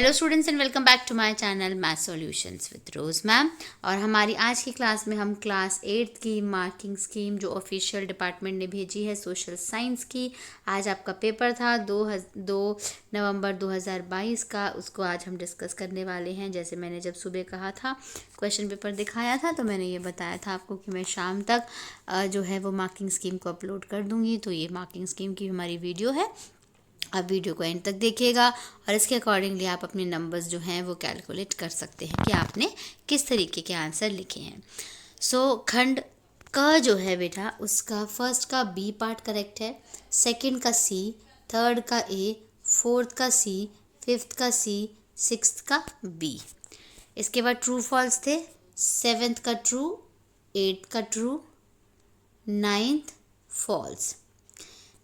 Hello students and welcome back to my channel math solutions with Rose ma'am. और हमारी आज की class में हम क्लास 8th की मार्किंग स्कीम जो ऑफिशियल डिपार्टमेंट ने भेजी है सोशल साइंस की, आज आपका पेपर था 2 नवंबर 2022 का, उसको आज हम डिस्कस करने वाले हैं। जैसे मैंने जब सुबह कहा था, क्वेश्चन पेपर दिखाया था, तो मैंने ये बताया था आपको कि मैं शाम तक जो है वो मार्किंग स्कीम को अपलोड कर दूँगी। तो ये मार्किंग स्कीम की हमारी वीडियो है, आप वीडियो को एंड तक देखिएगा और इसके अकॉर्डिंगली आप अपने नंबर्स जो हैं वो कैलकुलेट कर सकते हैं कि आपने किस तरीके के आंसर लिखे हैं। खंड क जो है बेटा, उसका फर्स्ट का बी पार्ट करेक्ट है, सेकंड का सी, थर्ड का ए, फोर्थ का सी, फिफ्थ का सी, सिक्स्थ का बी। इसके बाद ट्रू फॉल्स थे, सेवेंथ का ट्रू, एट्थ का ट्रू, नाइन्थ फॉल्स।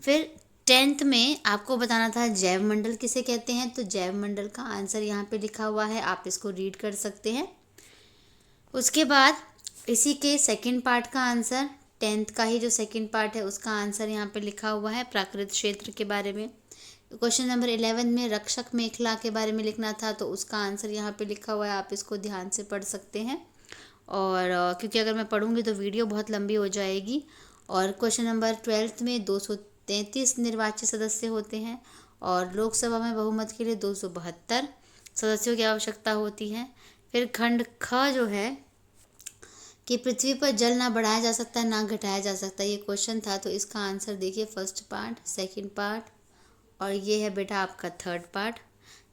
फिर 10th में आपको बताना था जैव मंडल किसे कहते हैं, तो जैव मंडल का आंसर यहाँ पे लिखा हुआ है, आप इसको रीड कर सकते हैं। उसके बाद इसी के सेकंड पार्ट का आंसर, 10th का ही जो सेकंड पार्ट है उसका आंसर यहाँ पे लिखा हुआ है, प्राकृत क्षेत्र के बारे में। क्वेश्चन नंबर 11 में रक्षक मेखला के बारे में लिखना था, तो उसका आंसर यहाँ पे लिखा हुआ है, आप इसको ध्यान से पढ़ सकते हैं। और क्योंकि अगर मैं पढ़ूँगी तो वीडियो बहुत लंबी हो जाएगी। और क्वेश्चन नंबर 12 में 233 निर्वाचित सदस्य होते हैं और लोकसभा में बहुमत के लिए 272 सदस्यों की आवश्यकता होती है। फिर खंड ख जो है कि पृथ्वी पर जल ना बढ़ाया जा सकता ना घटाया जा सकता, ये क्वेश्चन था। तो इसका आंसर देखिए, फर्स्ट पार्ट, सेकंड पार्ट और ये है बेटा आपका थर्ड पार्ट,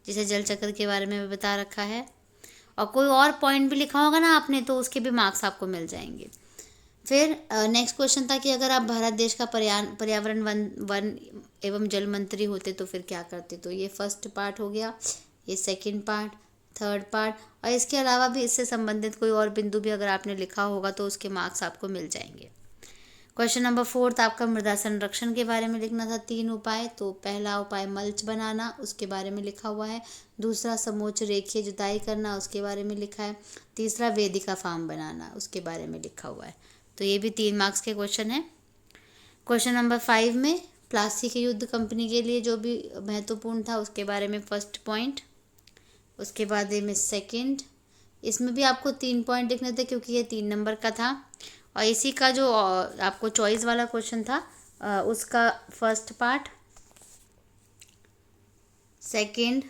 जिसे जल चक्र के बारे में बता रखा है। और कोई और पॉइंट भी लिखा होगा ना आपने, तो उसके भी मार्क्स आपको मिल जाएंगे। फिर नेक्स्ट क्वेश्चन था कि अगर आप भारत देश का पर्यावरण वन एवं जल मंत्री होते तो फिर क्या करते, तो ये फर्स्ट पार्ट हो गया, ये सेकंड पार्ट, थर्ड पार्ट। और इसके अलावा भी इससे संबंधित कोई और बिंदु भी अगर आपने लिखा होगा तो उसके मार्क्स आपको मिल जाएंगे। क्वेश्चन नंबर 4 आपका मृदा संरक्षण के बारे में लिखना था, 3 उपाय। तो पहला उपाय मल्च बनाना, उसके बारे में लिखा हुआ है। दूसरा समोच्च रेखीय जुताई करना, उसके बारे में लिखा है। तीसरा वेदिका फार्म बनाना, उसके बारे में लिखा हुआ है। तो ये भी 3 मार्क्स के क्वेश्चन है। क्वेश्चन नंबर 5 में प्लास्टिक युद्ध कंपनी के लिए जो भी महत्वपूर्ण था उसके बारे में फर्स्ट पॉइंट, उसके बाद में सेकंड, इसमें भी आपको 3 पॉइंट लिखने थे क्योंकि ये 3 नंबर का था। और इसी का जो आपको चॉइस वाला क्वेश्चन था उसका फर्स्ट पार्ट, सेकंड,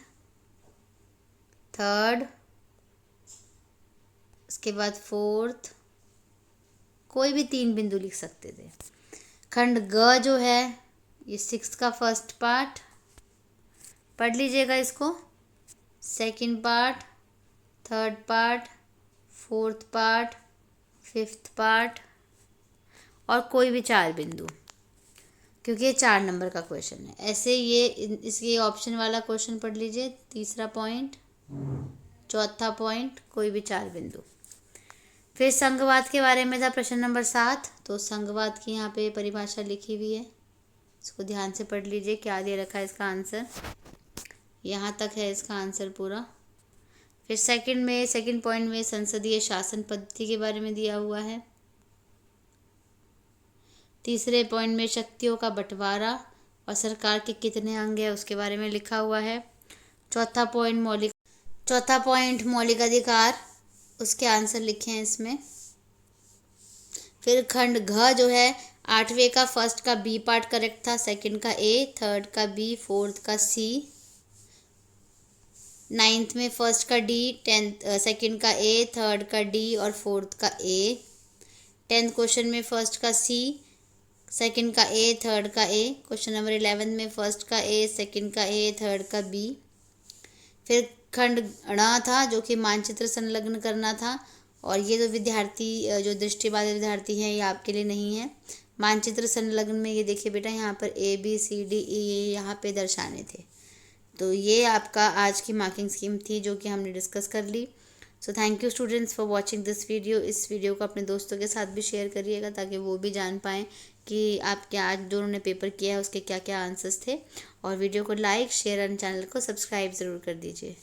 थर्ड, उसके बाद फोर्थ, कोई भी 3 बिंदु लिख सकते थे। खंड ग जो है ये 6 का फर्स्ट पार्ट, पढ़ लीजिएगा इसको, second part, third part, fourth part, fifth part और कोई भी 4 बिंदु, क्योंकि ये 4 नंबर का क्वेश्चन है। ऐसे ये इसके ऑप्शन वाला क्वेश्चन पढ़ लीजिए, तीसरा पॉइंट, चौथा पॉइंट, कोई भी 4 बिंदु। फिर संघवाद के बारे में था प्रश्न नंबर 7, तो संघवाद की यहाँ पे परिभाषा लिखी हुई है, इसको ध्यान से पढ़ लीजिए, क्या दे रखा है इसका आंसर, यहाँ तक है इसका आंसर पूरा। फिर सेकंड पॉइंट में संसदीय शासन पद्धति के बारे में दिया हुआ है। तीसरे पॉइंट में शक्तियों का बंटवारा और सरकार के कितने अंग है उसके बारे में लिखा हुआ है। चौथा पॉइंट मौलिक अधिकार, उसके आंसर लिखे हैं इसमें। फिर खंड घ जो है 8वें का फर्स्ट का बी पार्ट करेक्ट था, सेकंड का ए, थर्ड का बी, फोर्थ का सी, 9th में फर्स्ट का डी, 10th सेकंड का ए, थर्ड का डी और फोर्थ का ए। 10th क्वेश्चन में फर्स्ट का सी, सेकंड का ए, थर्ड का ए। क्वेश्चन नंबर 11 में फर्स्ट का ए, सेकंड का ए, थर्ड का बी। फिर खंड ण था जो कि मानचित्र संलग्न करना था, और ये जो विद्यार्थी जो दृष्टिबाधित विद्यार्थी हैं ये आपके लिए नहीं है। मानचित्र संलग्न में ये देखिए बेटा, यहाँ पर A B C D E ये यहाँ पे दर्शाने थे। तो ये आपका आज की मार्किंग स्कीम थी जो कि हमने डिस्कस कर ली। So thank you students for watching this video. इस वीडियो को अपने दोस्तों के साथ भी शेयर करिएगा ताकि वो भी जान पाएँ कि आपके आज जो उन्होंने पेपर किया है उसके क्या क्या आंसर्स थे। और वीडियो को लाइक, शेयर और चैनल को सब्सक्राइब ज़रूर कर दीजिए।